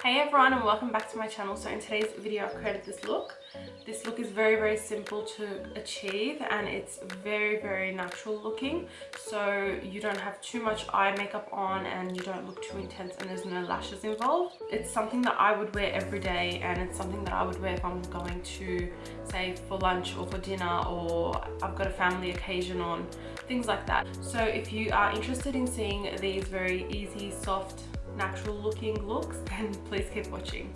Hey everyone, and welcome back to my channel. So in today's video I've created this look. This look is very simple to achieve, and it's very natural looking, so you don't have too much eye makeup on and you don't look too intense, and there's no lashes involved. It's something that I would wear every day, and it's something that I would wear if I'm going to, say, for lunch or for dinner, or I've got a family occasion on, things like that. So if you are interested in seeing these very easy, soft, natural looking looks, then please keep watching.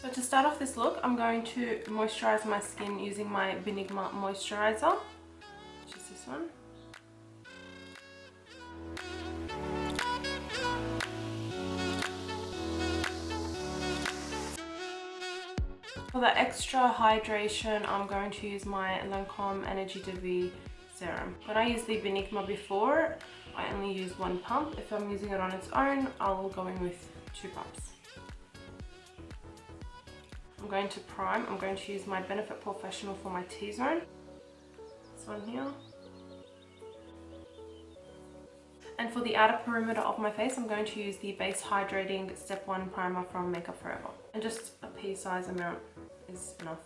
So to start off this look, I'm going to moisturize my skin using my Beenigma moisturizer, which is this one. For the extra hydration, I'm going to use my Lancome Energie serum. When I used the Beenigma before, I only used 1 pump. If I'm using it on its own, I'll go in with 2 pumps. I'm going to prime. I'm going to use my Benefit Professional for my T-zone. This one here. And for the outer perimeter of my face, I'm going to use the Base Hydrating Step 1 Primer from Makeup Forever. And just a pea-size amount is enough.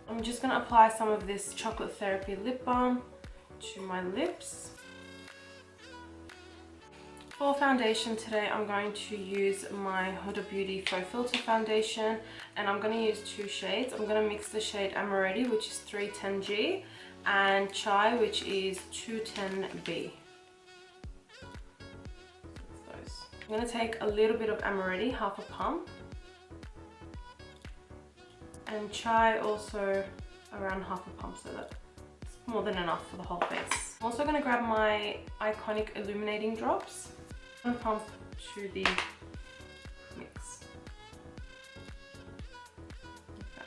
I'm just going to apply some of this Chocolate Therapy Lip Balm to my lips. For foundation today, I'm going to use my Huda Beauty Faux Filter Foundation, and I'm going to use 2 shades. I'm going to mix the shade Amaretti, which is 310G, and Chai, which is 210B. I'm going to take a little bit of Amaretti, half a pump, and Chai also around half a pump, so that's more than enough for the whole face. I'm also going to grab my iconic illuminating drops and pump to the mix.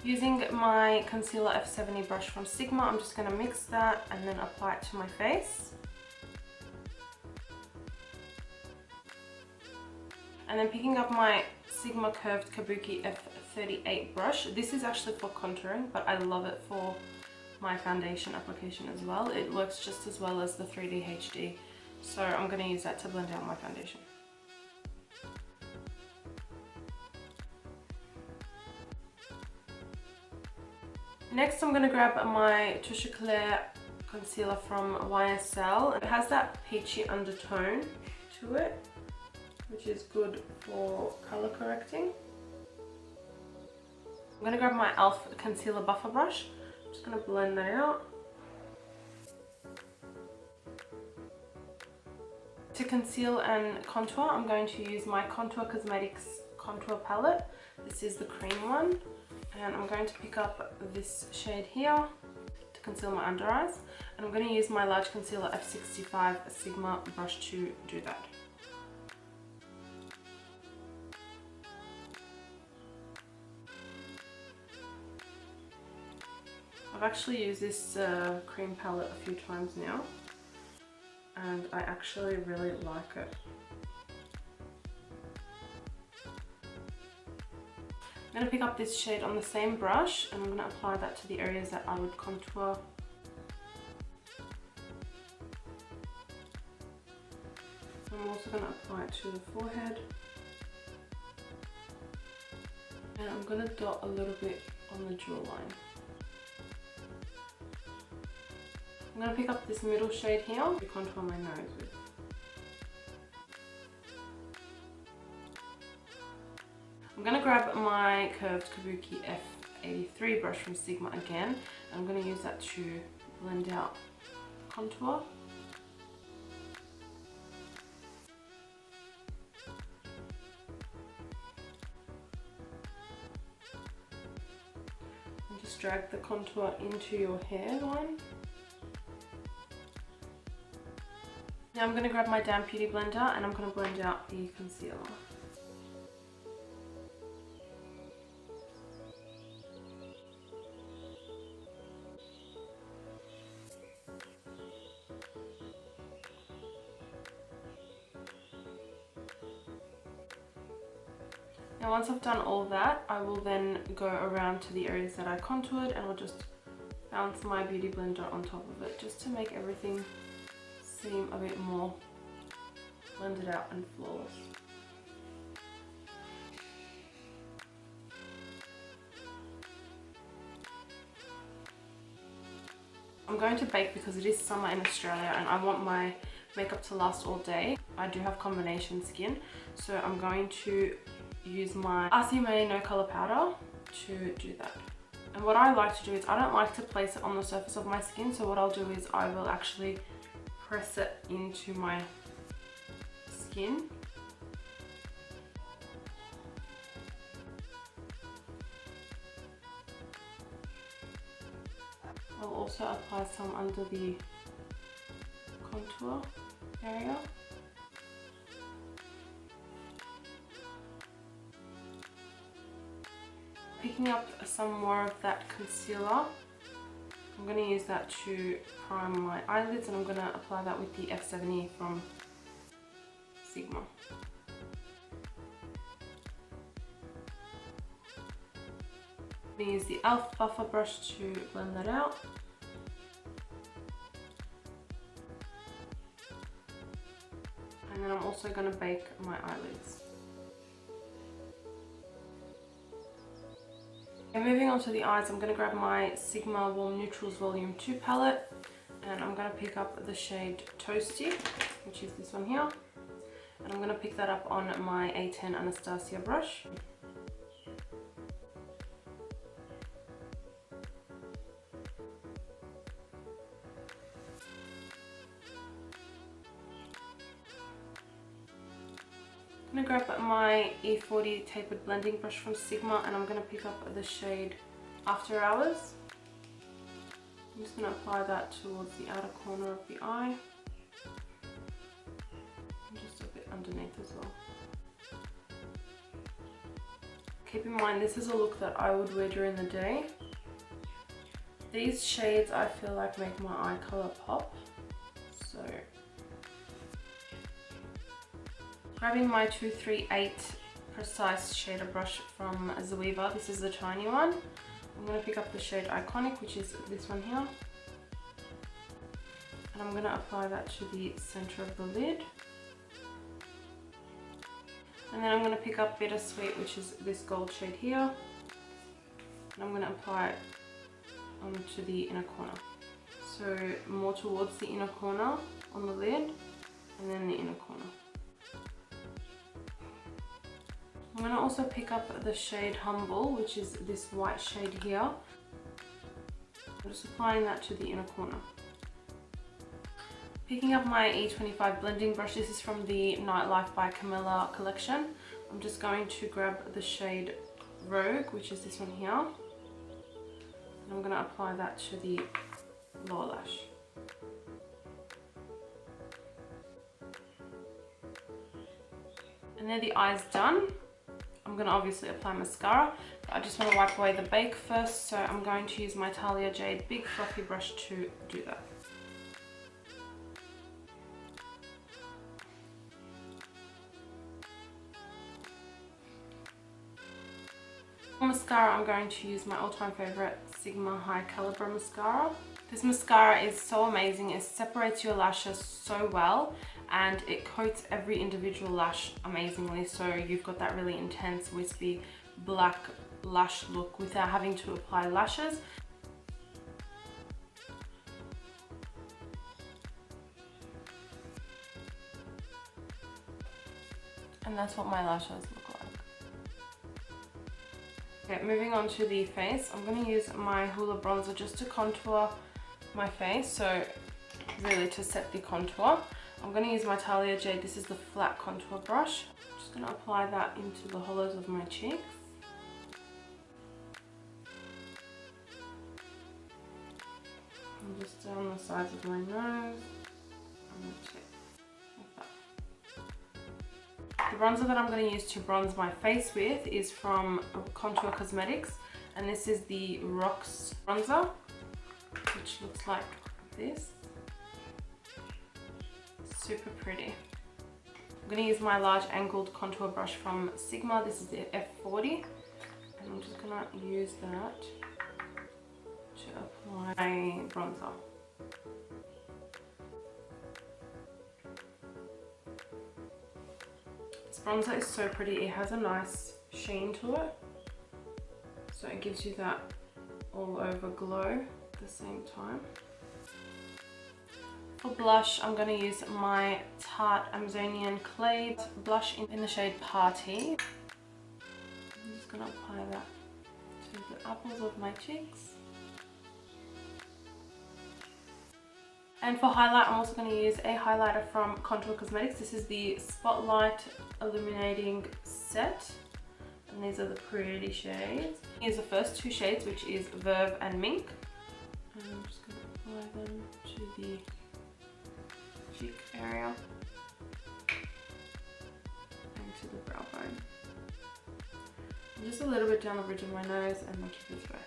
Using my concealer F70 brush from Sigma, I'm just going to mix that and then apply it to my face. And then picking up my Sigma Curved Kabuki F38 brush. This is actually for contouring, but I love it for my foundation application as well. It works just as well as the 3D HD. So I'm going to use that to blend out my foundation. Next, I'm going to grab my Touche Eclair concealer from YSL. It has that peachy undertone to it, which is good for color correcting. I'm going to grab my e.l.f. concealer buffer brush. I'm just going to blend that out. To conceal and contour, I'm going to use my Contour Cosmetics contour palette. This is the cream one, and I'm going to pick up this shade here to conceal my under eyes, and I'm going to use my large concealer F65 Sigma brush to do that. I've actually used this cream palette a few times now, and I actually really like it. I'm going to pick up this shade on the same brush, and I'm going to apply that to the areas that I would contour. I'm also going to apply it to the forehead, and I'm going to dot a little bit on the jawline. I'm going to pick up this middle shade here to contour my nose with. I'm going to grab my curved Kabuki F83 brush from Sigma again, and I'm going to use that to blend out contour. And just drag the contour into your hairline. Now I'm going to grab my damp beauty blender, and I'm going to blend out the concealer. Now once I've done all that, I will then go around to the areas that I contoured and I'll just bounce my beauty blender on top of it just to make everything seem a bit more blended out and flawless. I'm going to bake because it is summer in Australia and I want my makeup to last all day. I do have combination skin, so I'm going to use my RCMA no color powder to do that. And what I like to do is I don't like to place it on the surface of my skin, so what I'll do is I will actually press it into my skin. I'll also apply some under the contour area. Picking up some more of that concealer, I'm going to use that to prime my eyelids, and I'm going to apply that with the F70 from Sigma. I'm going to use the e.l.f. buffer brush to blend that out. And then I'm also going to bake my eyelids. And moving on to the eyes, I'm going to grab my Sigma Warm Neutrals Volume 2 palette and I'm going to pick up the shade Toasty, which is this one here. And I'm going to pick that up on my A10 Anastasia brush. I'm going to grab my E40 tapered blending brush from Sigma and I'm going to pick up the shade After Hours. I'm just going to apply that towards the outer corner of the eye and just a bit underneath as well. Keep in mind, this is a look that I would wear during the day. These shades I feel like make my eye colour pop, so grabbing my 238 Precise Shader brush from Zoeva, this is the tiny one. I'm going to pick up the shade Iconic, which is this one here. And I'm going to apply that to the centre of the lid. And then I'm going to pick up Bittersweet, which is this gold shade here. And I'm going to apply it onto the inner corner. So more towards the inner corner on the lid, and then the inner corner. I'm going to also pick up the shade Humble, which is this white shade here. I'm just applying that to the inner corner. Picking up my E25 blending brush, this is from the Nightlife by Camilla collection. I'm just going to grab the shade Rogue, which is this one here. And I'm going to apply that to the lower lash. And there the eye's done. I'm going to obviously apply mascara, but I just want to wipe away the bake first, so I'm going to use my Talia Jade big fluffy brush to do that. For mascara, I'm going to use my all-time favourite Sigma High Calibre mascara. This mascara is so amazing, it separates your lashes so well and it coats every individual lash amazingly, so you've got that really intense wispy black lash look without having to apply lashes. And that's what my lashes look like. Okay, moving on to the face, I'm going to use my Hoola bronzer just to contour my face, so really to set the contour. I'm going to use my Talia Jade, this is the flat contour brush. I'm just going to apply that into the hollows of my cheeks. And just down the sides of my nose and the tip, like that. The bronzer that I'm going to use to bronze my face with is from Contour Cosmetics, and this is the Rocks bronzer, which looks like this. Super pretty. I'm going to use my large angled contour brush from Sigma. This is the F40. And I'm just going to use that to apply bronzer. This bronzer is so pretty. It has a nice sheen to it. So it gives you that all over glow at the same time. For blush, I'm going to use my Tarte Amazonian Clay blush in the shade Party. I'm just going to apply that to the apples of my cheeks. And for highlight, I'm also going to use a highlighter from Contour Cosmetics. This is the Spotlight Illuminating Set. And these are the pretty shades. Here's the first two shades, which is Verve and Mink. And I'm just going to apply them to the cheek area and to the brow bone. And just a little bit down the bridge of my nose and my cupid's bow.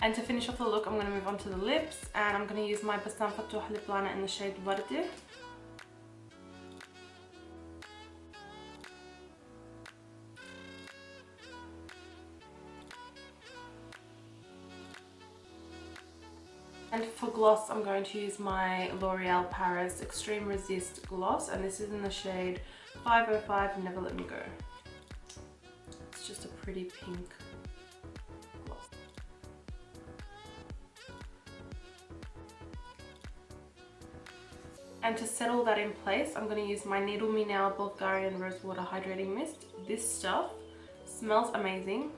And to finish off the look, I'm going to move on to the lips, and I'm going to use my Bassam fattouh lip liner in the shade Wardeh. And for gloss, I'm going to use my L'Oreal Paris Extreme Resist Gloss, and this is in the shade 505 Never Let Me Go. It's just a pretty pink gloss. And to settle that in place, I'm going to use my Needle Me Now Bulgarian Rose Water Hydrating Mist. This stuff smells amazing.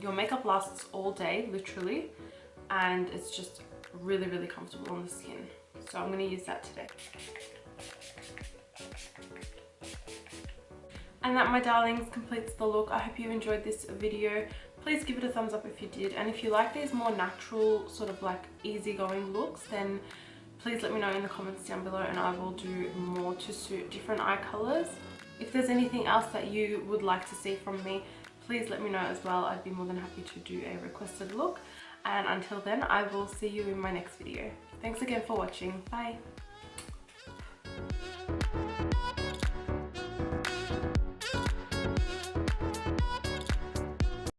Your makeup lasts all day, literally, and it's just really comfortable on the skin. So I'm going to use that today. And that, my darlings, completes the look. I hope you enjoyed this video. Please give it a thumbs up if you did, and if you like these more natural, sort of like easygoing looks, then please let me know in the comments down below, and I will do more to suit different eye colors. If there's anything else that you would like to see from me, please let me know as well. I'd be more than happy to do a requested look. And until then, I will see you in my next video. Thanks again for watching. Bye.